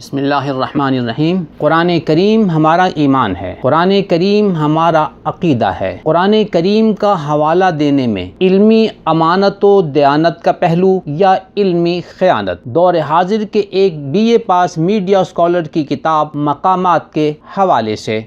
بسم اللہ الرحمن الرحیم۔ قرآن کریم ہمارا ایمان ہے، قرآن کریم ہمارا عقیدہ ہے۔ قرآن کریم کا حوالہ دینے میں علمی امانت و دیانت کا پہلو یا علمی خیانت؟ دور حاضر کے ایک BA پاس میڈیا اسکالر کی کتاب مقامات کے حوالے سے۔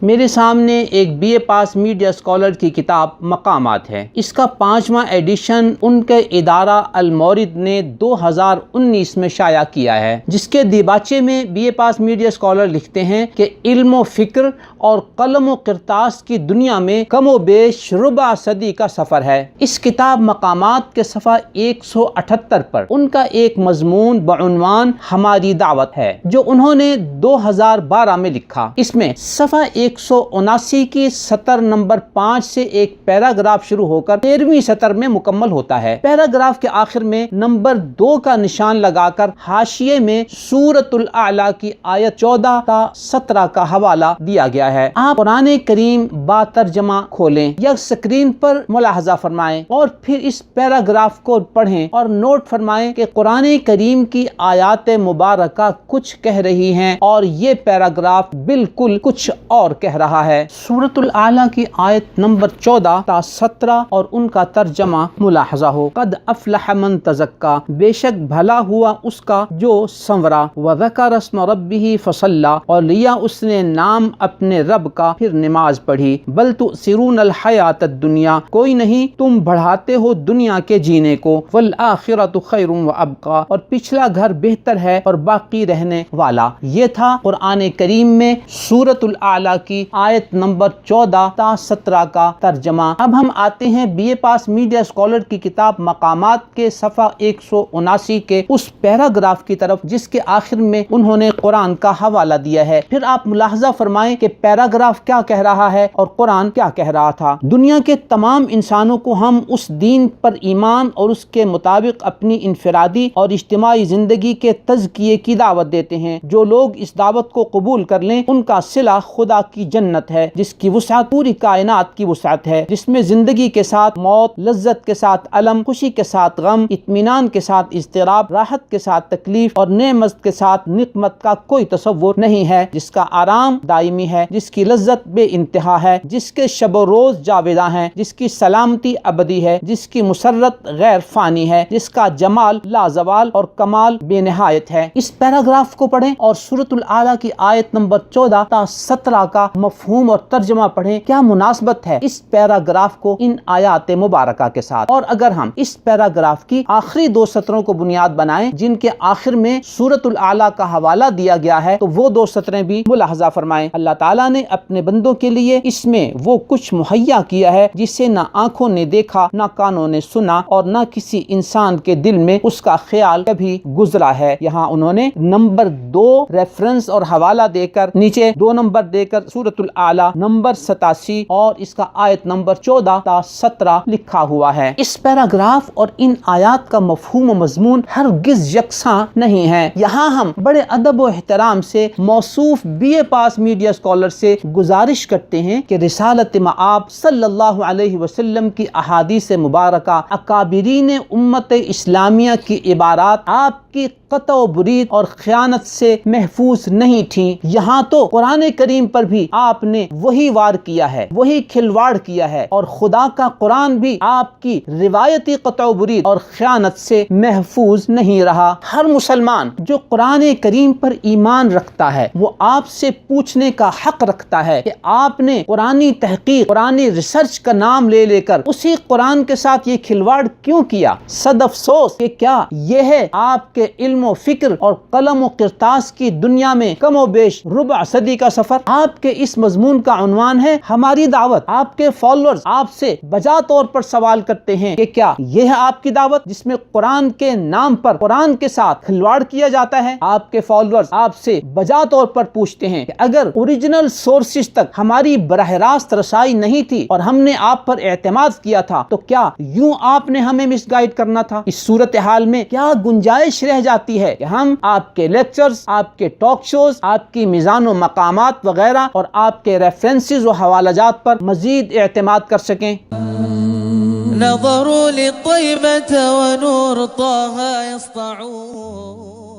میرے سامنے ایک BA پاس میڈیا اسکالر کی کتاب مقامات ہے۔ اس کا 5واں ایڈیشن ان کے ادارہ المورد نے 2019 میں شائع کیا ہے، جس کے دیباچے میں BA پاس میڈیا اسکالر لکھتے ہیں کہ علم و فکر اور قلم و کرتاس کی دنیا میں کم و بیش ربع صدی کا سفر ہے۔ اس کتاب مقامات کے صفحہ 178 پر ان کا ایک مضمون بعنوان ہماری دعوت ہے، جو انہوں نے 2012 میں لکھا۔ اس میں صفحہ 179 کی سطر نمبر 5 سے ایک پیراگراف شروع ہو کر 13ویں سطر میں مکمل ہوتا ہے۔ پیراگراف کے آخر میں نمبر 2 کا نشان لگا کر حاشیے میں سورۃ الاعلیٰ کی آیت 14 تا 17 کا حوالہ دیا گیا ہے۔ آپ قرآن کریم با ترجمہ کھولیں یا اسکرین پر ملاحظہ فرمائیں اور پھر اس پیراگراف کو پڑھیں اور نوٹ فرمائیں کہ قرآن کریم کی آیات مبارکہ کچھ کہہ رہی ہیں اور یہ پیراگراف بالکل کچھ اور کہہ رہا ہے۔ سورۃ الاعلیٰ کی آیت نمبر 14 تا 17 اور ان کا ترجمہ ملاحظہ ہو۔ قد افلح من تزکا، بے شک بھلا ہوا اس کا جو سنورا، وذکر اسم ربہ فصلی، اور لیا اس نے نام اپنے رب کا پھر نماز پڑھی۔ بل تؤثرون الحیات الدنیا، کوئی نہیں تم بڑھاتے ہو دنیا کے جینے کو، والآخرۃ خیر وابقی، اور پچھلا گھر بہتر ہے اور باقی رہنے والا۔ یہ تھا قرآن کریم میں سورۃ الاعلیٰ کی آیت نمبر 14 تا 17 کا ترجمہ۔ اب ہم آتے ہیں BA پاس میڈیا اسکالر کی کتاب مقامات کے صفحہ 179 کے اس پیراگراف کی طرف جس کے آخر میں انہوں نے قرآن کا حوالہ دیا ہے۔ پھر آپ ملاحظہ فرمائیں کہ پیراگراف کیا کہہ رہا ہے اور قرآن کیا کہہ رہا تھا۔ دنیا کے تمام انسانوں کو ہم اس دین پر ایمان اور اس کے مطابق اپنی انفرادی اور اجتماعی زندگی کے تزکیے کی دعوت دیتے ہیں۔ جو لوگ اس دعوت کو قبول کر لیں ان کا صلہ خدا کی جنت ہے، جس کی وسعت پوری کائنات کی وسعت ہے، جس میں زندگی کے ساتھ موت، لذت کے ساتھ الم، خوشی کے ساتھ غم، اطمینان کے ساتھ اضطراب، راحت کے ساتھ تکلیف اور نعمت کے ساتھ نقمت کا کوئی تصور نہیں ہے، جس کا آرام دائمی ہے، جس کی لذت بے انتہا ہے، جس کے شب و روز جاوداں ہیں، جس کی سلامتی ابدی ہے، جس کی مسرت غیر فانی ہے، جس کا جمال لازوال اور کمال بے نہایت ہے۔ اس پیراگراف کو پڑھیں اور سورۃ الاعلیٰ کی آیت نمبر 14 تا 17 کا مفہوم اور ترجمہ پڑھیں۔ کیا مناسبت ہے اس پیراگراف کو ان آیات مبارکہ کے ساتھ؟ اور اگر ہم اس پیراگراف کی آخری 2 سطروں کو بنیاد بنائیں جن کے آخر میں سورۃ الاعلیٰ کا حوالہ دیا گیا ہے، تو وہ 2 سطریں بھی ملاحظہ فرمائیں۔ اللہ تعالیٰ نے اپنے بندوں کے لیے اس میں وہ کچھ مہیا کیا ہے جسے نہ آنکھوں نے دیکھا، نہ کانوں نے سنا اور نہ کسی انسان کے دل میں اس کا خیال کبھی گزرا ہے۔ یہاں انہوں نے نمبر 2 ریفرنس اور حوالہ دے کر نیچے 2 نمبر دے کر سورۃ الاعلیٰ نمبر 87 اور اس کا آیت نمبر 14 تا 17 لکھا ہوا ہے۔ اس پیراگراف اور ان آیات کا مفہوم و مضمون ہرگز یکساں نہیں ہے۔ یہاں ہم بڑے ادب و احترام سے موصوف BA پاس میڈیا اسکالر سے گزارش کرتے ہیں کہ رسالت مآب صلی اللہ علیہ وسلم کی احادیث مبارکہ، اکابرین امت اسلامیہ کی عبارات آپ کی قطع و برید اور خیانت سے محفوظ نہیں تھیں۔ یہاں تو قرآن کریم پر بھی آپ نے وہی وار کیا ہے، وہی کھلواڑ کیا ہے، اور خدا کا قرآن بھی آپ کی روایتی قطع و برید اور خیانت سے محفوظ نہیں رہا۔ ہر مسلمان جو قرآن کریم پر ایمان رکھتا ہے وہ آپ سے پوچھنے کا حق رکھتا ہے کہ آپ نے قرآنی تحقیق، قرآنی ریسرچ کا نام لے لے کر اسی قرآن کے ساتھ یہ کھلواڑ کیوں کیا؟ صد افسوس کہ کیا یہ ہے آپ کے علم و فکر اور قلم و کرتاس کی دنیا میں کم و بیش ربع صدی کا سفر؟ آپ کے اس مضمون کا عنوان ہے ہماری دعوت۔ آپ کے فالوورز آپ سے بجا طور پر سوال کرتے ہیں کہ کیا یہ ہے آپ کی دعوت جس میں قرآن کے نام پر قرآن کے ساتھ کھلواڑ کیا جاتا ہے؟ آپ کے فالوورز آپ سے بجا طور پر پوچھتے ہیں کہ اگر اوریجنل سورسز تک ہماری براہ راست رسائی نہیں تھی اور ہم نے آپ پر اعتماد کیا تھا تو کیا یوں آپ نے ہمیں مس گائیڈ کرنا تھا؟ اس صورتحال میں کیا گنجائش رہ جاتی ہے کہ ہم آپ کے لیکچرز، آپ کے ٹاک شوز، آپ کی میزان و مقامات وغیرہ اور آپ کے ریفرنسز و حوالہ جات پر مزید اعتماد کر سکیں؟ نظروا لطيبة ونور طه يسطعون